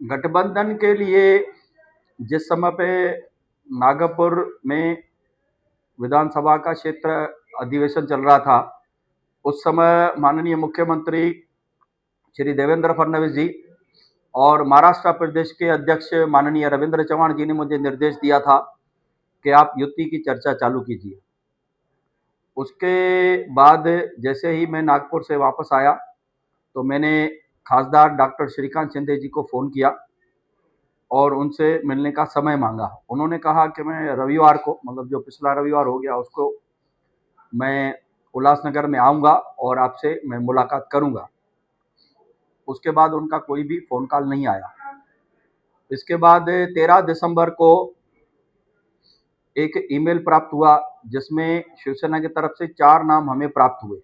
गठबंधन के लिए जिस समय पे नागपुर में विधानसभा का क्षेत्र अधिवेशन चल रहा था, उस समय माननीय मुख्यमंत्री श्री देवेंद्र फडणवीस जी और महाराष्ट्र प्रदेश के अध्यक्ष माननीय रविंद्र चव्हाण जी ने मुझे निर्देश दिया था कि आप युति की चर्चा चालू कीजिए। उसके बाद जैसे ही मैं नागपुर से वापस आया तो मैंने खासदार डॉक्टर श्रीकांत शिंदे जी को फ़ोन किया और उनसे मिलने का समय मांगा। उन्होंने कहा कि मैं रविवार को, मतलब जो पिछला रविवार हो गया उसको, मैं उल्लासनगर में आऊँगा और आपसे मैं मुलाकात करूँगा। उसके बाद उनका कोई भी फ़ोन कॉल नहीं आया। इसके बाद 13 दिसंबर को एक ईमेल प्राप्त हुआ जिसमें शिवसेना की तरफ से 4 नाम हमें प्राप्त हुए।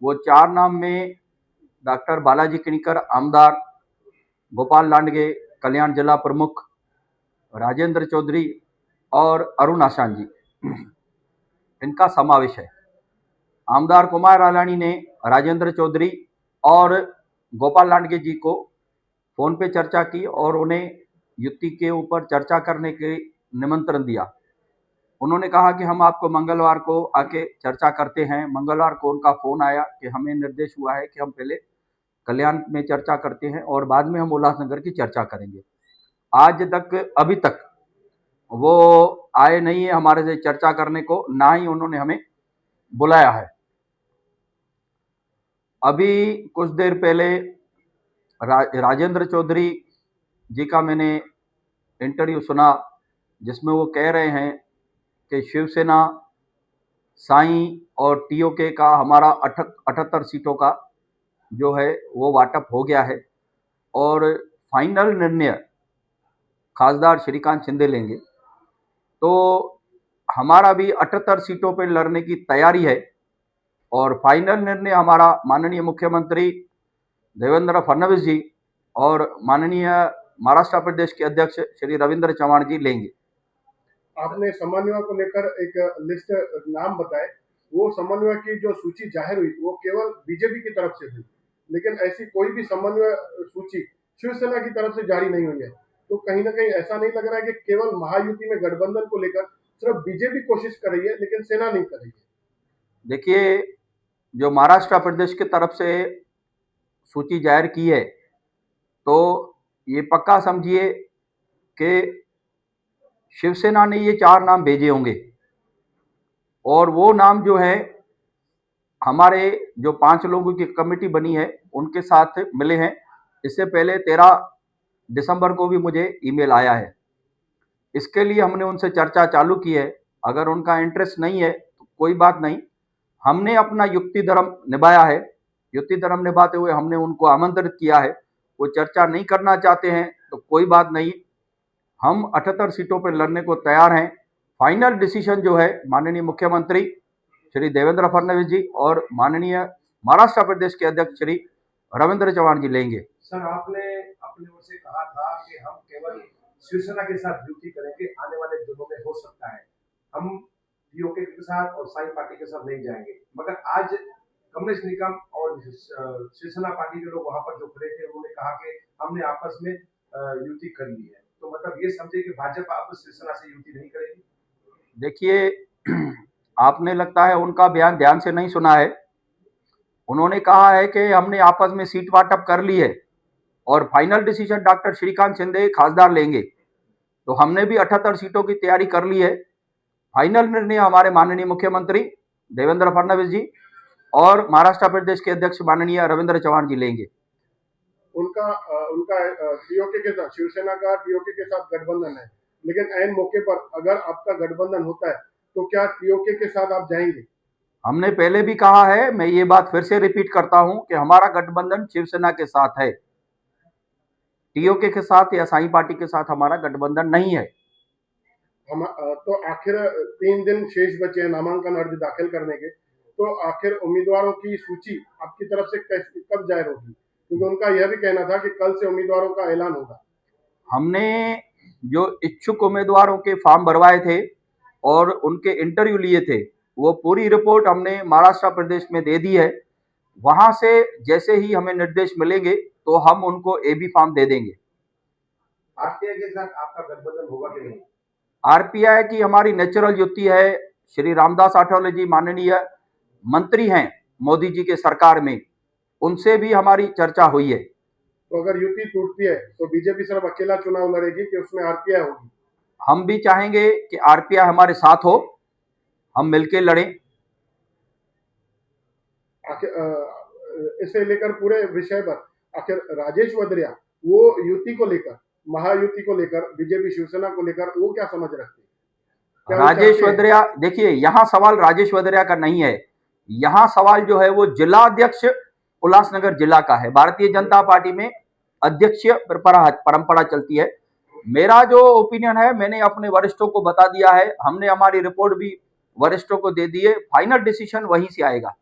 वो 4 नाम में डॉक्टर बालाजी किणीकर आमदार, गोपाल लांडगे कल्याण जिला प्रमुख, राजेंद्र चौधरी और अरुण आशान जी, इनका समावेश है। आमदार कुमार रालानी ने राजेंद्र चौधरी और गोपाल लांडगे जी को फ़ोन पे चर्चा की और उन्हें युति के ऊपर चर्चा करने के निमंत्रण दिया। उन्होंने कहा कि हम आपको मंगलवार को आके चर्चा करते हैं। मंगलवार को उनका फ़ोन आया कि हमें निर्देश हुआ है कि हम पहले कल्याण में चर्चा करते हैं और बाद में हम उल्लासनगर की चर्चा करेंगे। आज तक अभी तक वो आए नहीं है हमारे से चर्चा करने को, ना ही उन्होंने हमें बुलाया है। अभी कुछ देर पहले राजेंद्र चौधरी जी का मैंने इंटरव्यू सुना जिसमें वो कह रहे हैं कि शिवसेना, साई और टीओके का हमारा 78 सीटों का जो है वो वाटप हो गया है और फाइनल निर्णय खासदार श्रीकांत शिंदे लेंगे। तो हमारा भी 78 सीटों पर लड़ने की तैयारी है और फाइनल निर्णय हमारा माननीय मुख्यमंत्री देवेंद्र फडणवीस जी और माननीय महाराष्ट्र प्रदेश के अध्यक्ष श्री रविंद्र चव्हाण जी लेंगे। आपने समन्वय को लेकर एक लिस्ट नाम बताए, वो समन्वय की जो सूची जाहिर हुई वो केवल बीजेपी की तरफ से हुई, लेकिन ऐसी कोई भी समन्वय सूची शिवसेना की तरफ से जारी नहीं हुई है। तो कहीं ना कहीं ऐसा नहीं लग रहा है कि केवल महायुति में गठबंधन को लेकर सिर्फ बीजेपी कोशिश कर रही है लेकिन सेना नहीं कर रही है? देखिए, जो महाराष्ट्र प्रदेश की तरफ से सूची जाहिर की है तो ये पक्का समझिए कि शिवसेना ने ये 4 नाम भेजे होंगे और वो नाम जो है हमारे जो 5 लोगों की कमेटी बनी है उनके साथ मिले हैं। इससे पहले 13 दिसंबर को भी मुझे ईमेल आया है। इसके लिए हमने उनसे चर्चा चालू की है। अगर उनका इंटरेस्ट नहीं है तो कोई बात नहीं, हमने अपना युक्ति धर्म निभाया है। युक्ति धर्म निभाते हुए हमने उनको आमंत्रित किया है। वो चर्चा नहीं करना चाहते हैं तो कोई बात नहीं, हम 78 सीटों पर लड़ने को तैयार हैं। फाइनल डिसीजन जो है माननीय मुख्यमंत्री श्री देवेंद्र फडणवीस जी और माननीय महाराष्ट्र प्रदेश के अध्यक्ष श्री रविंद्र चव्हाण जी लेंगे। सर, आपने अपनी ओर से कहा था कि हम केवल शिवसेना के साथ युति करेंगे, आने वाले दिनों में हो सकता है हम टीओके के साथ और साई पार्टी के साथ नहीं जाएंगे, मगर आज कमलेश निकम और शिवसेना पार्टी के लोग वहां पर जो खड़े थे उन्होंने कहा कि हमने आपस में युति कर ली है। तो मतलब ये समझे कि भाजपा अब शिवसेना से युति नहीं करेगी? देखिए, आपने लगता है उनका बयान ध्यान से नहीं सुना है। उन्होंने कहा है कि हमने आपस में सीट वाटप कर ली है और final decision doctor Shrikant Shinde खासदार लेंगे। तो हमने भी 78 सीटों की तैयारी कर ली है। फाइनल निर्णय हमारे माननीय मुख्यमंत्री देवेंद्र फडणवीस जी और महाराष्ट्र प्रदेश के अध्यक्ष माननीय रविंद्र चव्हाण जी लेंगे। उनका टीओके के साथ, शिवसेना का टीओके के साथ गठबंधन है, लेकिन ऐन मौके पर अगर आपका गठबंधन होता है तो क्या टीओके के साथ आप जाएंगे? हमने पहले भी कहा है, मैं ये बात फिर से रिपीट करता हूं कि हमारा गठबंधन शिवसेना के साथ है। टीओके के साथ या साई पार्टी के साथ हमारा गठबंधन नहीं है। तो आखिर 3 दिन शेष बचे हैं नामांकन अर्जी दाखिल करने के, तो आखिर उम्मीदवारों की सूची आपकी तरफ से कब जाहिर होगी? क्योंकि उनका यह भी कहना था कि कल से उम्मीदवारों का ऐलान होगा। हमने जो इच्छुक उम्मीदवारों के फॉर्म भरवाए थे और उनके इंटरव्यू लिए थे, वो पूरी रिपोर्ट हमने महाराष्ट्र प्रदेश में दे दी है। वहां से जैसे ही हमें निर्देश मिलेंगे तो हम उनको एबी फॉर्म दे देंगे। आरपीआई के साथ आपका गठबंधन होगा कि नहीं? आरपीआई की हमारी नेचुरल युति है। श्री रामदास आठवले जी माननीय मंत्री हैं मोदी जी के सरकार में, उनसे भी हमारी चर्चा हुई है। तो अगर युति टूटती है तो बीजेपी सिर्फ अकेला चुनाव लड़ेगी कि उसमें आरपीआई होगी? हम भी चाहेंगे कि आरपीआई हमारे साथ हो, हम मिलके लड़ें। इसे लेकर पूरे विषय पर आखिर राजेश वद्रिया वो युति को लेकर, महायुति को लेकर, बीजेपी शिवसेना को लेकर वो क्या समझ रखते हैं? क्या वो राजेश चाहते हैं? वद्रिया, देखिए यहाँ सवाल राजेश वद्रिया का नहीं है, यहाँ सवाल जो है वो जिलाध्यक्ष उल्लासनगर जिला का है। भारतीय जनता पार्टी में अध्यक्षीय परंपरा चलती है। मेरा जो ओपिनियन है मैंने अपने वरिष्ठों को बता दिया है, हमने हमारी रिपोर्ट भी वरिष्ठों को दे दी है, फाइनल डिसीजन वहीं से आएगा।